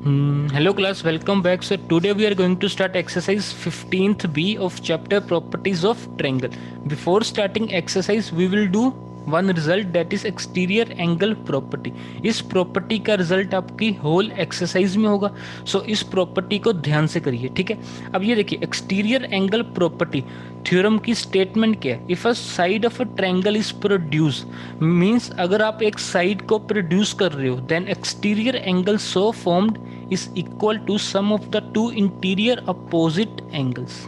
Hello class, welcome back. So today we are going to start exercise 15th B of chapter properties of triangle. Before starting exercise we will do one result, that is exterior angle property. इस property का result आपकी whole exercise में होगा. सो इस property को ध्यान से करिए, ठीक है. अब ये देखिए एक्सटीरियर एंगल प्रॉपर्टी थ्योरम की स्टेटमेंट क्या है. If a side of a triangle is produce, means अगर आप एक साइड को प्रोड्यूस कर रहे हो, then exterior angle so formed is equal to sum of the two interior opposite angles.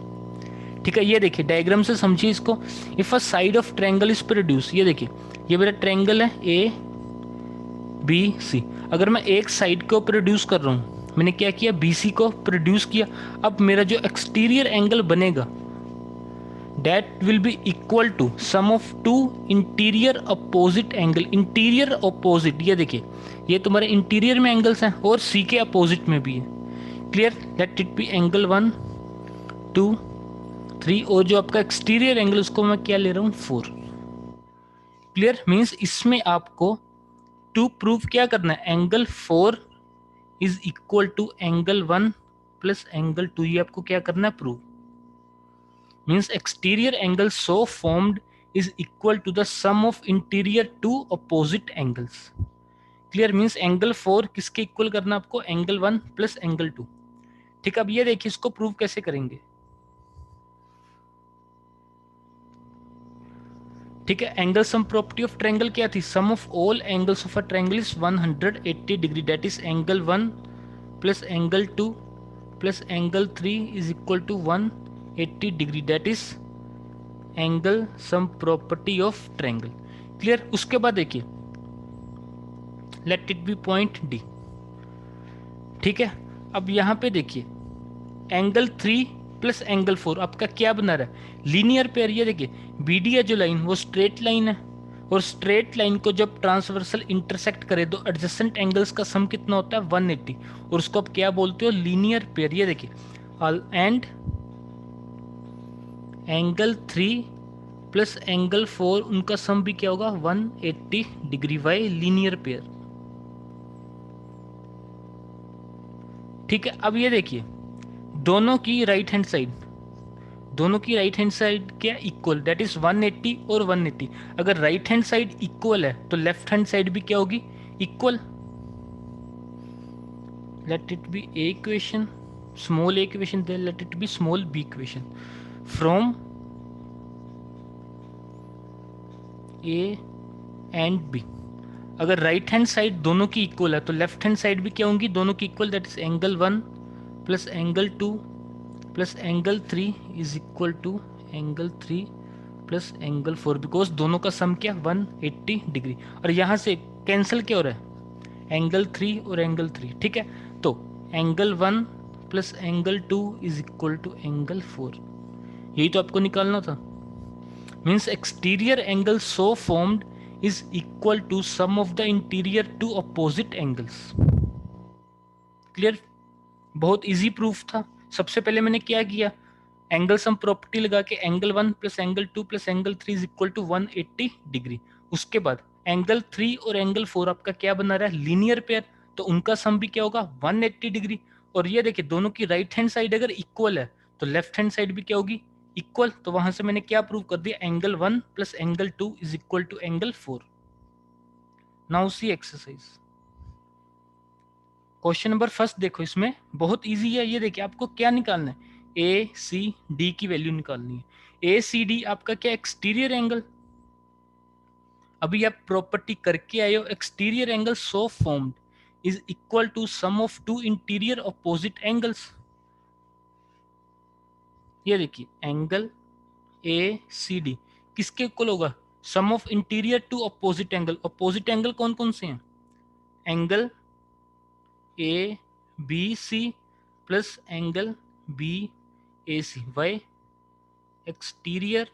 ठीक है, ये देखिए डायग्राम से समझिए इसको. If a side of triangle is produce, ये देखिए ये मेरा ट्रायंगल है ए बी सी. अगर मैं एक साइड को प्रोड्यूस कर रहा हूँ, मैंने क्या किया, बी सी को प्रोड्यूस किया. अब मेरा जो एक्सटीरियर एंगल बनेगा that will be equal to sum of two interior opposite angle. Interior opposite, ये देखिए ये तुम्हारे इंटीरियर में एंगल्स हैं और सी के अपोजिट में भी है. Clear, late it B angle 1 2 3, और जो आपका एक्सटीरियर एंगल उसको मैं क्या ले रहा हूँ 4. क्लियर, मीन्स इसमें आपको टू प्रूव क्या करना है, angle 4 is equal to angle 1 plus angle 2. ये आपको क्या करना है, prove. Means exterior angle so formed is equal to the sum of interior two opposite angles. Clear, means angle 4 किसके इक्वल करना आपको, एंगल 1 प्लस एंगल 2. ठीक, अब ये देखिए इसको प्रूव कैसे करेंगे. ठीक है, angle sum property of triangle क्या थी, sum of all angles of a triangle is 180 degree. That is angle 1 plus angle 2 plus angle 3 is equal to 180 degree. That is angle sum property of triangle. Clear, उसके बाद देखिए let it be point D. ठीक है, अब यहां पे देखिए angle 3 plus angle 4 आपका क्या बना रहा है, लीनियर पेयर. ये देखिए बी डी है जो लाइन, वो स्ट्रेट लाइन है, और स्ट्रेट लाइन को जब ट्रांसवर्सल इंटरसेक्ट करे तो एडजेसेंट एंगल्स का सम कितना होता है 180, और उसको आप क्या बोलते हो, लीनियर पेयर. ये देखिए एंड एंगल 3 प्लस एंगल 4 उनका सम भी क्या होगा 180 डिग्री बाय लीनियर पेयर. ठीक है, अब ये देखिए दोनों की राइट हैंड साइड, दोनों की राइट हैंड साइड क्या इक्वल, दैट इज 180 और 180. अगर राइट हैंड साइड इक्वल है तो लेफ्ट हैंड साइड भी क्या होगी, equal. Let it be A equation, small A equation, then let it be small B equation from A and B. अगर right hand side दोनों की इक्वल है तो लेफ्ट हैंड साइड भी क्या होंगी, दोनों की equal. That is angle 1 plus angle 2 plus angle 3 is equal to angle 3 plus angle 4, because दोनों का सम क्या 180 डिग्री. और यहाँ से कैंसिल क्या हो रहा है, एंगल 3 और एंगल 3. ठीक है, तो angle 1 plus angle 2 is equal to angle 4. यही तो आपको निकालना था. Means exterior angle so formed is equal to sum of the interior two opposite angles. Clear, बहुत इजी प्रूफ था. सबसे पहले मैंने क्या किया, एंगल सम प्रॉपर्टी लगा के angle 1 plus angle 2 plus angle 3 is equal to 180 degree. उसके बाद एंगल 3 और एंगल 4 आपका क्या बना रहा है, लीनियर पेयर, तो उनका सम भी क्या होगा 180 डिग्री. और ये देखिए दोनों की राइट हैंड साइड अगर इक्वल है तो लेफ्ट हैंड साइड भी क्या होगी, इक्वल. तो वहां से मैंने क्या प्रूव कर दिया, angle 1 plus angle 2 is equal to angle 4. Now see exercise. Question number first देखो, इसमें बहुत इजी है. ये देखिए आपको क्या निकालना है, ए सी डी की वैल्यू निकालनी है. ए सी डी आपका क्या, एक्सटीरियर एंगल. अभी आप प्रॉपर्टी करके आए हो, exterior angle so formed is equal to sum of two interior opposite angles. ये देखिए एंगल ए सी डी किसके इक्वल होगा, sum of interior two opposite angle. Opposite angle कौन कौन से हैं, angle A B C plus angle B A C by exterior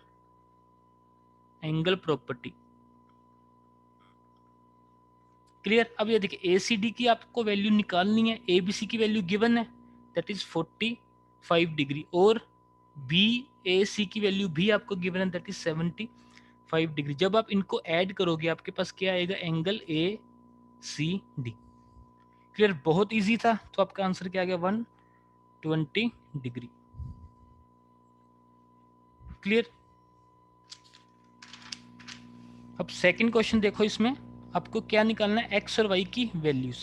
angle property. Clear, अब ये देखिए ए सी डी की आपको वैल्यू निकालनी है. ए बी सी की वैल्यू गिवन है, दैट इज 45 डिग्री, और बी ए सी की वैल्यू भी आपको गिवन है, दैट इज 75 डिग्री. जब आप इनको ऐड करोगे आपके पास क्या आएगा, angle A C D. Clear, बहुत इजी था। तो आपका आंसर क्या आ गया, 120 डिग्री। क्लियर। अब सेकंड क्वेश्चन देखो, इसमें आपको क्या निकालना है, एक्स और वाई की वैल्यूज।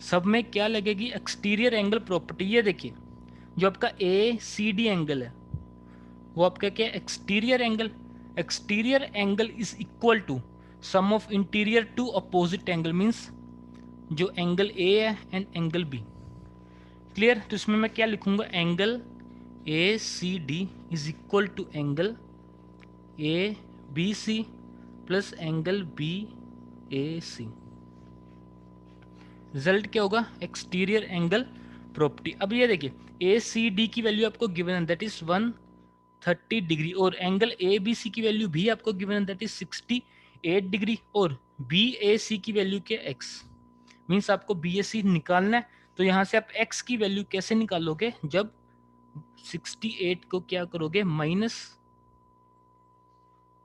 सब में क्या लगेगी, एक्सटीरियर एंगल प्रॉपर्टी। ये देखिए जो आपका ए सी डी एंगल है वो आपका क्या, exterior angle. Exterior angle is equal to sum of interior two opposite angle, means जो एंगल ए है एंड एंगल बी। क्लियर। तो इसमें मैं क्या लिखूंगा, angle A C D is equal to angle A B C plus angle B A C. Result क्या होगा, exterior angle property. अब ये देखिए ए सी डी की वैल्यू आपको गिवन है, दैट इज 130 डिग्री, और एंगल ए बी सी की वैल्यू भी आपको गिवन है, दैट इज 68 डिग्री, और बी ए सी की वैल्यू क्या, एक्स। मीन्स आपको बी ए सी निकालना है। तो यहाँ से आप एक्स की वैल्यू कैसे निकालोगे, जब 68 को क्या करोगे, माइनस।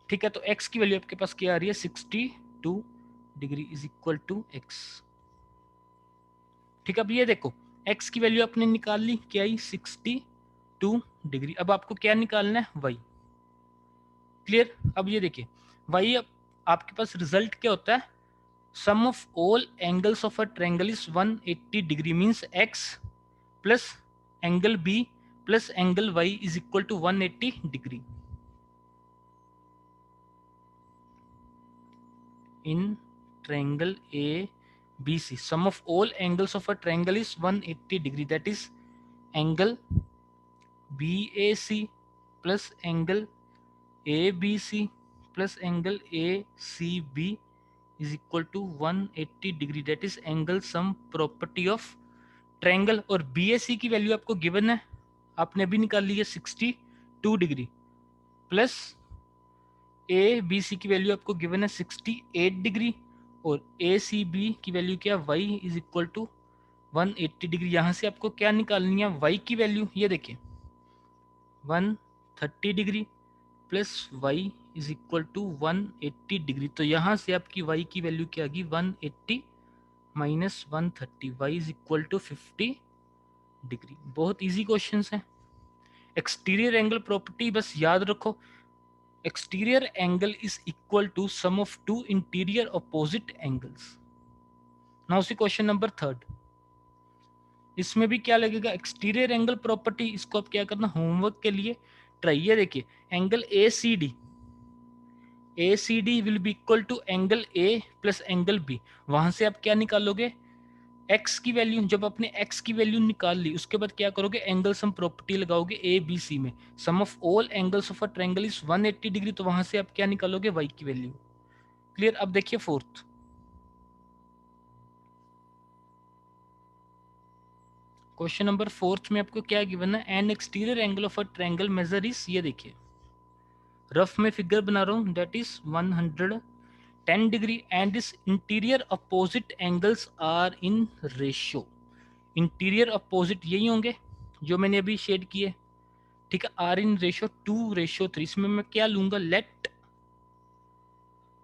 ठीक है, तो x की वैल्यू आपके पास क्या आ रही है, 62 degree is equal to X. ठीक है, अब ये देखो x की वैल्यू आपने निकाल ली, क्या आई, 62 डिग्री। अब आपको क्या निकालना है, y। क्लियर। अब ये देखिए y, अब आपके पास रिजल्ट क्या होता है, sum of all angles of a triangle is 180 degree, means x plus angle b plus angle y is equal to 180 degree. In triangle ABC, sum of all angles of a triangle is 180 degree, that is angle BAC plus angle ABC plus angle ACB is equal to 180 degree, that is angle sum property of triangle। और BAC की value आपको given है, आपने भी निकाल ली है 62 degree, plus A B C की वैल्यू आपको गिवन है 68 डिग्री, और ए सी बी की वैल्यू क्या, Y is equal to 180 degree. यहाँ से आपको क्या निकालनी है, वाई की वैल्यू। ये देखिए 130 degree plus Y is equal to 180 degree. तो यहाँ से आपकी वाई की वैल्यू क्या आ गई, 180 minus 130, Y is equal to 50 degree. बहुत इजी क्वेश्चन है। एक्सटीरियर एंगल प्रॉपर्टी बस याद रखो, exterior angle is equal to sum of two interior opposite angles। now see question number third, इसमें भी क्या लगेगा, एक्सटीरियर एंगल प्रॉपर्टी। इसको आप क्या करना, होमवर्क के लिए ट्राई। ये देखिए angle A C D will be equal to angle A plus angle B. वहां से आप क्या निकालोगे, x की वैल्यू। जब आपने x की वैल्यू निकाल ली उसके बाद क्या करोगे, एंगल सम प्रॉपर्टी लगाओगे ए बी सी में, sum of all angles of a triangle is 180 degree. तो वहां से आप क्या निकालोगे, y की वैल्यू। क्लियर। अब देखिए फोर्थ क्वेश्चन नंबर फोर्थ में आपको क्या गिवन है, an exterior angle of a triangle measure is, ये देखिए रफ में फिगर बना रहा हूं, that is 110 degree and this interior opposite angles are in ratio. Interior opposite यही होंगे जो मैंने अभी शेड किए। ठीक है, आर इन रेशियो 2:3। इसमें मैं क्या लूंगा, let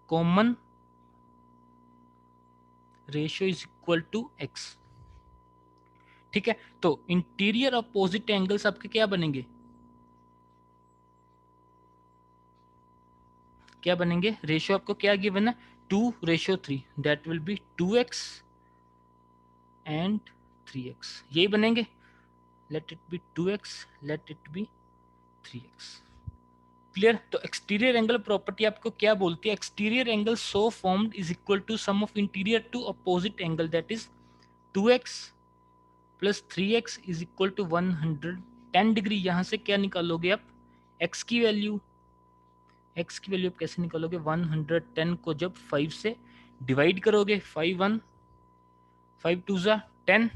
common ratio is equal to X. ठीक है, तो इंटीरियर अपोजिट एंगल्स आपके क्या बनेंगे, क्या बनेंगे, रेशियो आपको क्या गिवन है, 2:3, that will be 2x and 3x, यही बनेंगे। Let it be 2x, let it be 3x। क्लियर। तो एक्सटीरियर एंगल प्रॉपर्टी आपको क्या बोलती है, exterior angle so formed is equal to sum of interior two opposite angle, that is 2x plus 3x is equal to 110 degree. यहां से क्या निकालोगे आप, x की वैल्यू। x की वैल्यू आप कैसे निकालोगे, 110 को जब 5 से डिवाइड करोगे, 5 1 5 2 10,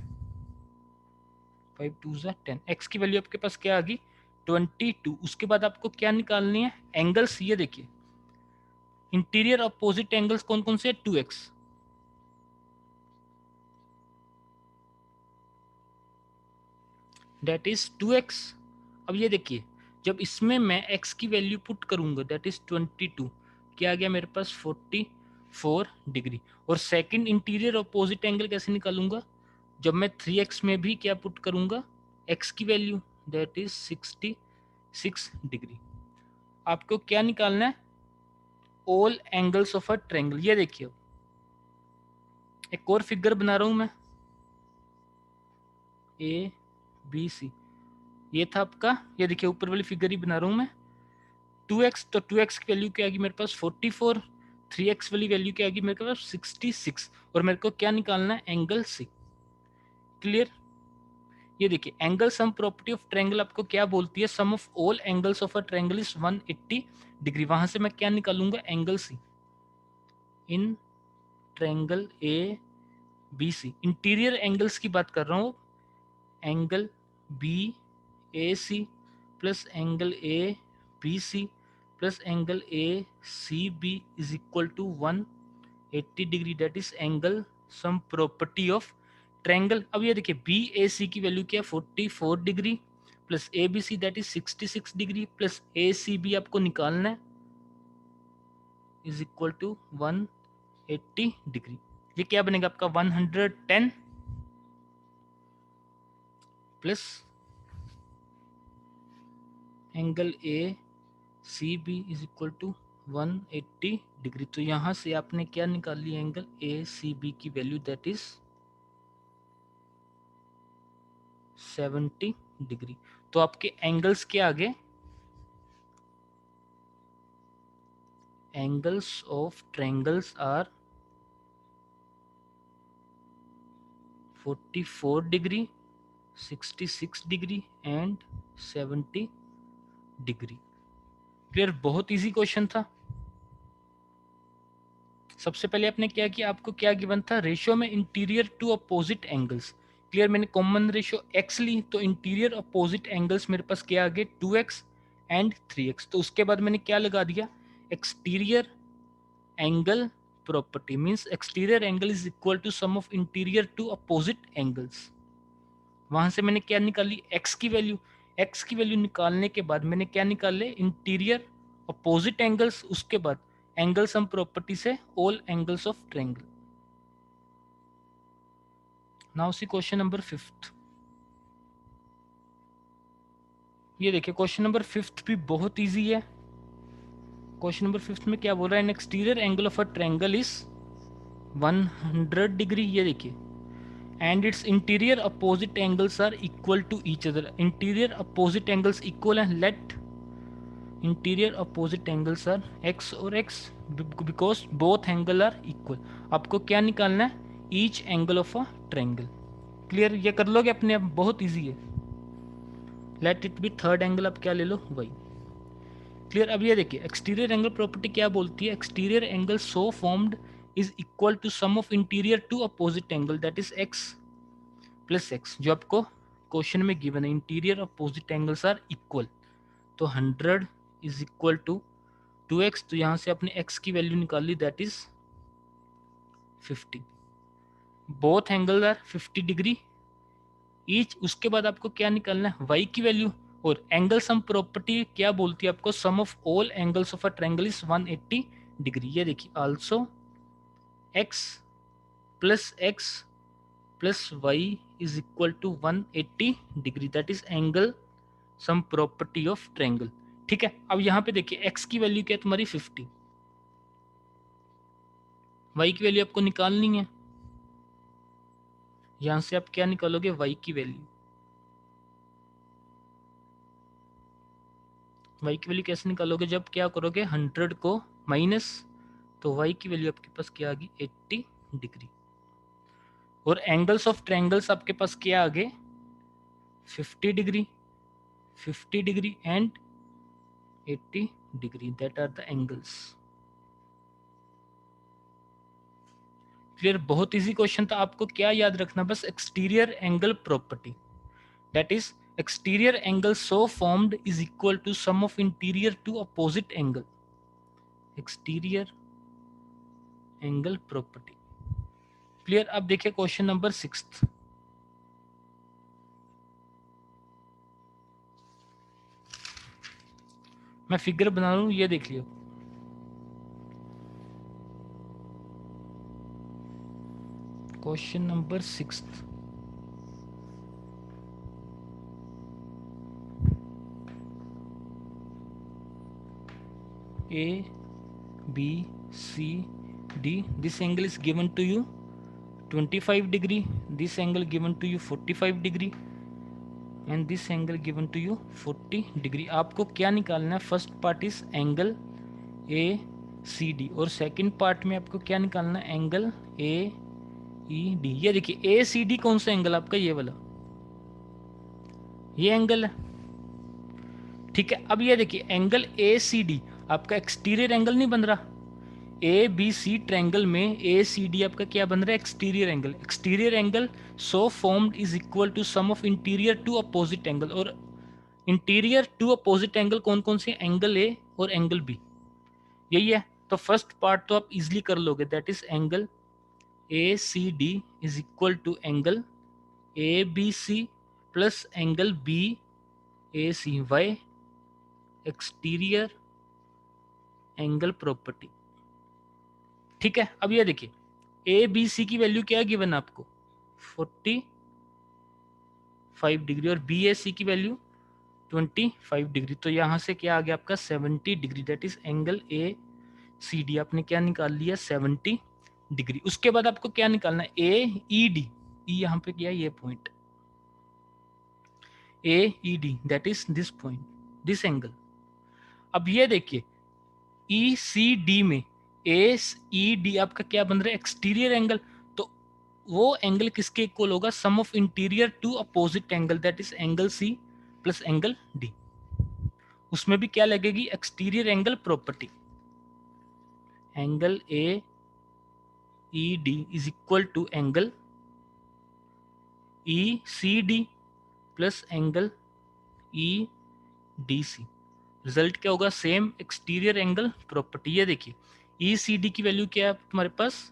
5 2 10, x की वैल्यू आपके पास क्या आ गई, 22। उसके बाद आपको क्या निकालनी है, एंगल्स। ये देखिए इंटीरियर अपोजिट एंगल्स कौन कौन से, 2x, दैट इज 2x। अब ये देखिए जब इसमें मैं x की वैल्यू पुट करूंगा, दैट इज 22, क्या आ गया मेरे पास, 44 डिग्री। और सेकंड इंटीरियर अपोजिट एंगल कैसे निकालूंगा, जब मैं 3x में भी क्या पुट करूंगा, x की वैल्यू दैट इज 66 डिग्री। आपको क्या निकालना है, all angles of a triangle. ये देखिए एक और फिगर बना रहा हूं मैं, ए बी सी, ये था आपका, ये देखिए ऊपर वाली फिगर ही बना रहा हूं मैं। 2x, तो 2x की वैल्यू क्या आएगी मेरे पास 44, 3x वाली वैल्यू क्या आएगी मेरे पास 66, और मेरे को क्या निकालना है, एंगल सी। क्लियर। ये देखिए angle sum property of triangle आपको क्या बोलती है, sum of all angles of a triangle is 180 degree. वहां से मैं क्या निकालूंगा, angle C in triangle A B C. Interior angles की बात कर रहा हूँ, angle B A C plus angle A B C plus angle A C B is equal to 180 degree, that is angle sum property of triangle. अब ये देखिए B A C की value क्या है 44 degree, plus A B C that is 66 degree, plus A C B आपको निकालना है is equal to 180 degree. ये क्या बनेगा आपका 110 plus angle A C B is equal to 180 degree. तो यहां से आपने क्या निकाल लिया, एंगल ए सी बी की वैल्यू दैट इज 70 डिग्री। तो आपके एंगल्स क्या आ गए, angles of triangles are 44 degree, 66 degree and 70 degree. Clear, बहुत इजी क्वेश्चन था। सबसे पहले आपने क्या किया, आपको क्या गिवन था, रेशियो में interior two opposite angles. Clear, मैंने कॉमन रेशियो x ली, तो इंटीरियर अपोजिट एंगल्स मेरे पास क्या आ गए 2x एंड 3x। तो उसके बाद मैंने क्या लगा दिया, exterior angle property, means exterior angle is equal to sum of interior two opposite angles. वहां से मैंने क्या निकाली, x की वैल्यू। x की वैल्यू निकालने के बाद मैंने क्या निकाले, इंटीरियर अपोजिट एंगल्स, उसके बाद एंगल सम प्रॉपर्टी से all angles of triangle. Now see question number 5। ये देखिए क्वेश्चन नंबर 5 भी बहुत इजी है। क्वेश्चन नंबर 5 में क्या बोल रहा है, an exterior angle of a triangle is 100 degree. ये देखिए and its interior opposite angles are equal to each other. Interior opposite angles equal है, let interior opposite angles are x और x because both angle are equal. आपको क्या निकालना है, each angle of a triangle. Clear, ये कर लोगे अपने आप, बहुत इजी है। Let it be third angle, आप क्या ले लो वही। क्लियर। अब ये देखिए एक्सटीरियर एंगल प्रॉपर्टी क्या बोलती है, exterior angle so formed is equal to sum of interior two opposite angle that is x plus x। जो आपको क्वेश्चन में गिवन है, interior opposite angles are equal, तो 100 इज इक्वल टू 2x, तो यहां से आपने x की वैल्यू निकाल ली that is 50। Both angle are 50 degree each. उसके बाद आपको क्या निकालना है, y की वैल्यू। और एंगल सम प्रॉपर्टी क्या बोलती है आपको, sum of all angles of a triangle is 180 degree. ये देखिए also x plus y is equal to 180 degree, that is angle sum property of triangle. ठीक है, अब यहां पे देखिए x की वैल्यू क्या है तुम्हारी 50, y की वैल्यू आपको निकालनी है। यहां से आप क्या निकालोगे, y की वैल्यू। y की वैल्यू कैसे निकालोगे, जब क्या करोगे 100 को माइनस, तो y की वैल्यू आपके पास क्या आ गई 80 डिग्री। और एंगल्स ऑफ ट्रायंगल्स आपके पास क्या आ गए 50 degree, 50 degree and 80 degree, that are the angles. Clear, बहुत इजी क्वेश्चन था। आपको क्या याद रखना, बस exterior angle property, that is exterior angle so formed is equal to sum of interior to opposite angle, exterior angle property। Clear. अब देखिए question number 6। मैं फिगर बना रहा हूं, ये देख लियो। Question number 6, A B C D. This angle is given to you 25 degree. This angle given to you 45 degree and this angle given to you 40 degree. आपको क्या निकालना है? First part is angle A C D और second part में आपको क्या निकालना है? Angle A E D. ये देखिए ए सी डी कौन सा एंगल आपका? ये वाला, ये एंगल है. ठीक है, अब ये देखिए एंगल ए सी डी आपका एक्सटीरियर एंगल नहीं बन रहा. ए बी सी ट्रायंगल में ए सी डी आपका क्या बन रहा है? Exterior angle. Exterior angle so formed is equal to sum of interior two opposite angle. और इंटीरियर टू अपोजिट एंगल कौन कौन से? एंगल ए और एंगल बी. यही है. तो फर्स्ट पार्ट तो आप इजिली कर लोगे, that is angle A C D is equal to angle A B C plus angle B A C. Y? Exterior angle property. ठीक है, अब ये देखिए ए बी सी की वैल्यू क्या गिवन है आपको? 45 डिग्री और बी ए सी की वैल्यू 25 डिग्री. तो यहाँ से क्या आ गया आपका? 70 degree. That is angle A C D आपने क्या निकाल लिया? 70 डिग्री. उसके बाद आपको क्या निकालना है? ए ई डी. ई यहाँ पे क्या है? ये point A E D, that is this point, this angle. अब ये देखिए ई सी डी में ए ई डी आपका क्या बन रहा है? Exterior angle. तो वो एंगल किसके इक्वल होगा? Sum of interior two opposite angle, that is angle C plus angle D. उसमें भी क्या लगेगी? Exterior angle property. Angle A E D is equal to angle E C D plus angle E D C. Result क्या होगा? Same exterior angle property. ये देखिए ई C D की value क्या है तुम्हारे पास?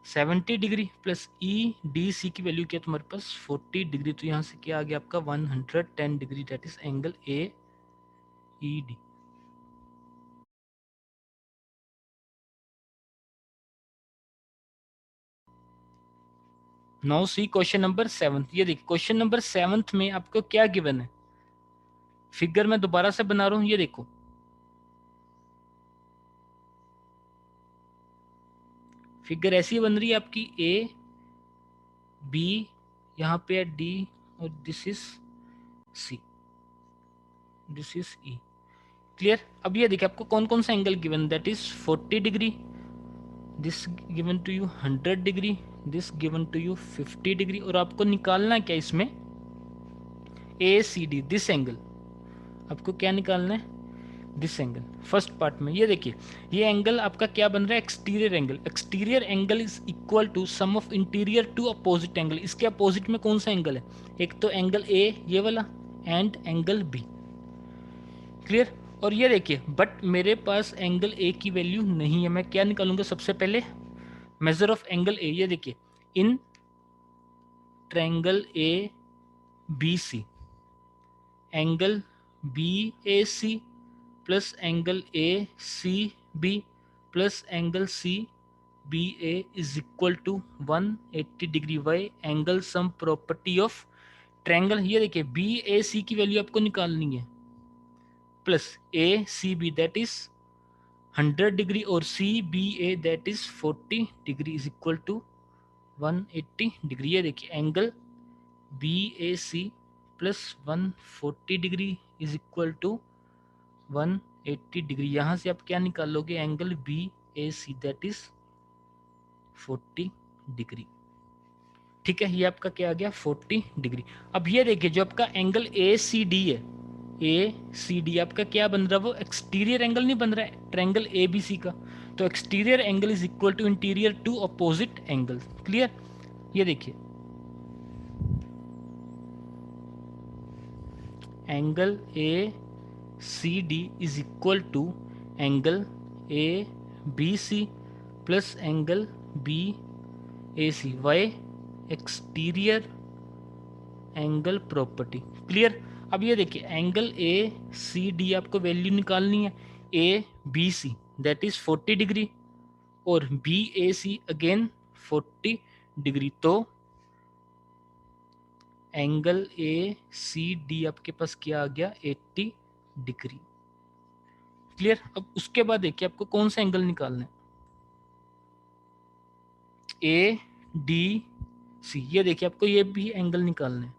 70 degree plus E D C की वैल्यू क्या है तुम्हारे पास? 40 डिग्री. तो यहाँ से क्या आ गया आपका? 110 degree. That is angle A E D. Now see question number 7. ये देखिए क्वेश्चन नंबर 7 में आपको क्या गिवन है? फिगर मैं दोबारा से बना रहा हूं. ये देखो फिगर ऐसी बन रही है आपकी. ए बी यहाँ पे है डी और this is C, this is E. Clear? अब ये देखिए आपको कौन कौन सा angle given? That is 40 degree, this given to you 100 degree, this given to you 50 degree. और आपको निकालना क्या इसमें? A C D, this angle. आपको क्या निकालना है? This angle. फर्स्ट पार्ट में ये देखिए ये एंगल आपका क्या बन रहा है? Exterior angle. Exterior angle is equal to sum of interior two opposite angle. इसके अपोजिट में कौन सा एंगल है? एक तो एंगल ए ये वाला एंड एंगल बी. क्लियर? और ये देखिए बट मेरे पास एंगल ए की वैल्यू नहीं है. मैं क्या निकालूंगा? सबसे पहले मेजर ऑफ एंगल ए. ये देखिए in triangle A B C angle B A C plus angle A C B plus angle C B A is equal to 180 degree. Why? Angle sum property of triangle. ये देखिए B A C की value आपको निकालनी है plus A C B that is 100 degree और C B A that is 40 degree is equal to 180 degree. ये देखिए angle B A C plus 140 degree is equal to 180 degree. यहाँ से आप क्या निकालोगे? Angle B A C that is 40 degree. ठीक है, ये आपका क्या आ गया? 40 डिग्री. अब ये देखिए जो आपका एंगल ए सी डी है, ए सी डी आपका क्या बन रहा है? वो एक्सटीरियर एंगल नहीं बन रहा है ट्रायंगल ए बी सी का. तो exterior angle is equal to interior two opposite angle. Clear? ये देखिए angle A C D is equal to angle A B C plus angle B A C. Y? Exterior angle property. Clear? अब ये देखिए angle A C D आपको value निकालनी है. A B C that is 40 degree और B A C again 40 degree. तो angle A C D आपके पास क्या आ गया? 80 डिग्री. क्लियर। अब उसके बाद देखिए आपको कौन सा एंगल निकालना है, ए डी सी। ये देखिए आपको ये भी एंगल निकालना है,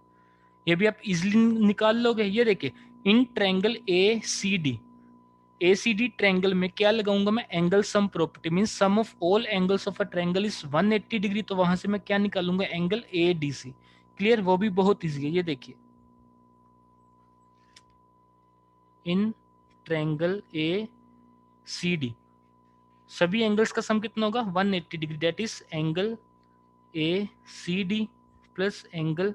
ये भी आप इजिली निकाल लोगे। ये देखिए in triangle A C D, A C D triangle में क्या लगाऊंगा मैं, angle sum property, mean sum of all angles of a triangle is 180 degree. तो वहां से मैं क्या निकालूंगा, angle A D C. Clear, वो भी बहुत इजी है। ये देखिए in triangle A C D सभी एंगल्स का सम कितना होगा, 180 degree. That is angle A C D plus angle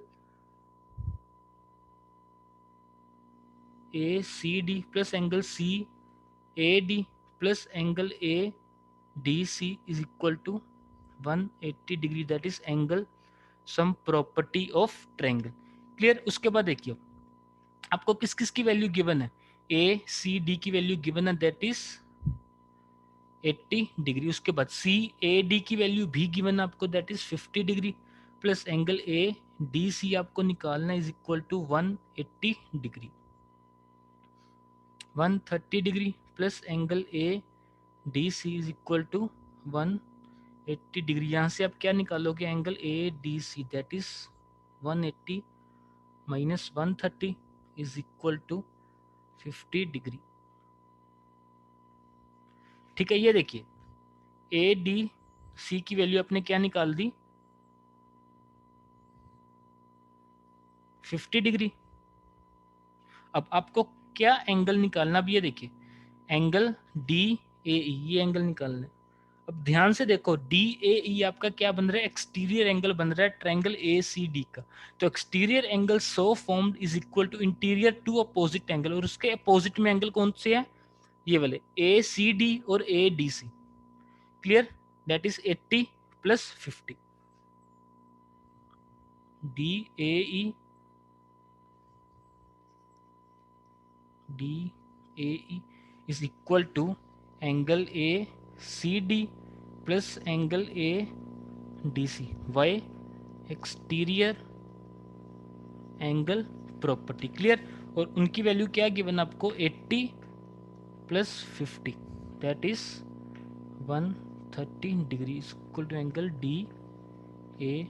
A C D plus angle C A D plus angle A D C is equal to 180 degree. That is angle sum property of triangle. Clear. उसके बाद देखिए आपको किस किस की value given है, A C D की value given है, दैट इज 80 डिग्री। उसके बाद सी ए डी की वैल्यू भी गिवन है आपको, that is 50 degree plus angle A D C आपको निकालना is equal to 180 degree. 130 degree plus angle A D C is equal to 180 degree. यहाँ से आप क्या निकालोगे, angle A D C, that is 180 minus 130 is equal to 50 degree. ठीक है। ये देखिए ए डी सी की वैल्यू आपने क्या निकाल दी, 50 डिग्री। अब आपको क्या एंगल निकालना, अब ये देखिए एंगल डी ए ई, ये एंगल निकालना है। अब ध्यान से देखो डी ए ई आपका क्या बन रहा है, एक्सटीरियर एंगल बन रहा है ट्रायंगल ए सी डी का। तो exterior angle so formed is equal to interior two opposite angle, और उसके अपोजिट में एंगल कौन से है, ये वाले ए सी डी और A D C. Clear, that is 80 plus 50। D A E D A E is equal to angle A C D plus angle A D C, Y exterior angle property. Clear. और उनकी value क्या given आपको, 80 plus 50 that is 130 degree equal to angle D A E.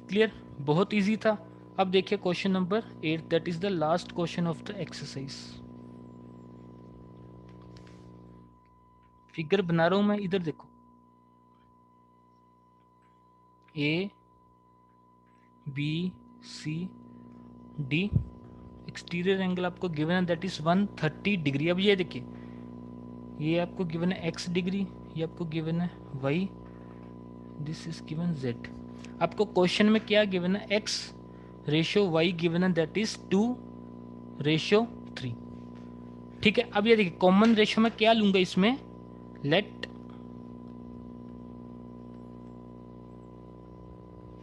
Clear, बहुत easy था। अब देखिए question number 8, that is the last question of the exercise. Figure बना रहा हूं मैं, इधर देखो A B C D, exterior angle आपको गिवन है दैट इज 130 डिग्री। अब ये देखिए ये आपको गिवन है x डिग्री, ये आपको गिवन है y, this is given z। आपको क्वेश्चन में क्या गिवन है, x रेशियो y गिवन है दैट इज 2:3। ठीक है। अब ये देखिए कॉमन रेशियो में क्या लूंगा इसमें, let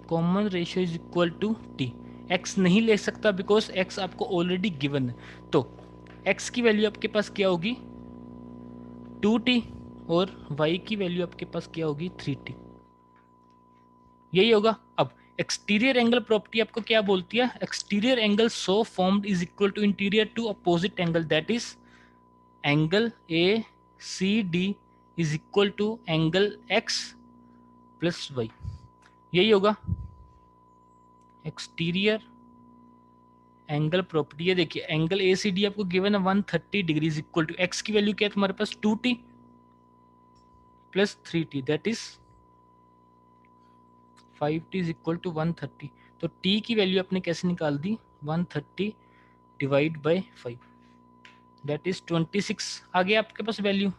common ratio is equal to t। x नहीं ले सकता बिकॉज x आपको ऑलरेडी गिवन है, तो x की वैल्यू आपके पास क्या होगी 2t और y की वैल्यू आपके पास क्या होगी 3t, यही होगा। अब एक्सटीरियर एंगल प्रॉपर्टी आपको क्या बोलती है, exterior angle so formed is equal to interior two opposite angle, that is angle A C D is equal to angle x plus Y, यही होगा एक्सटीरियर एंगल प्रॉपर्टी। ये देखिए एंगल ए सी डी आपको given है 130 degree is equal to x की value क्या है तुम्हारे पास 2t plus 3t, that is 5t is equal to 130। तो t की वैल्यू आपने कैसे निकाल दी, 130 डिवाइड बाय 5 दैट इज 26 आ गया आपके पास वैल्यू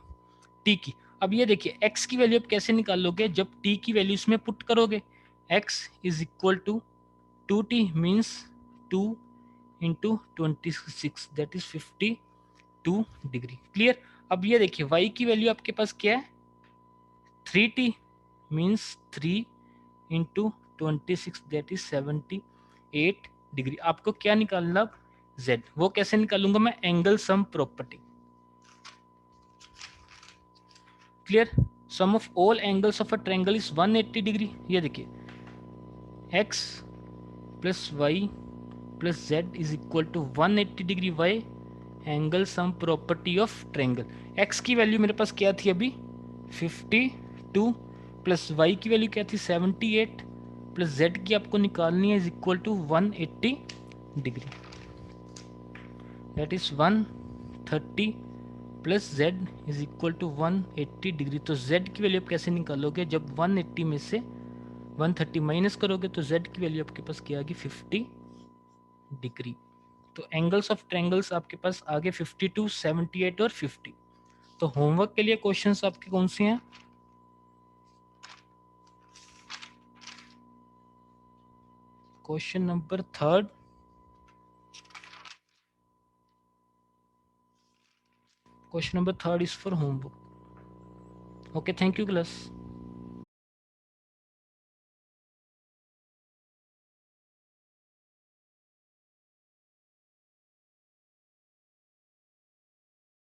t की। अब ये देखिए x की वैल्यू आप कैसे निकाल लोगे, जब t की वैल्यू इसमें पुट करोगे, x is equal to 2t means 2 into 26 that is 52 degree. Clear. अब ये देखिए y की वैल्यू आपके पास क्या है 3t means 3 into 26 that is 78 degree. आपको क्या निकालना अब z, वो कैसे निकालूंगा मैं, angle sum property. Clear, sum of all angles of a triangle is 180 degree. ये देखिए x plus Y plus z is equal to 180 degree y angle sum property of triangle. X की वैल्यू मेरे पास क्या थी अभी 52 प्लस वाई की value क्या थी 78 प्लस जेड की आपको निकालनी है is equal to 180 degree, that is 130 plus Z is equal to 180 degree. तो जेड की वैल्यू आप कैसे निकालोगे, जब 180 में से 130 माइनस करोगे तो जेड की वैल्यू आपके पास क्या आ गई 50 डिग्री। तो एंगल्स ऑफ ट्रायंगल्स आपके पास आगे 52, 78 और 50। तो होमवर्क के लिए क्वेश्चंस आपके कौन से हैं, question number third, question number third is for homework. Okay, thank you class.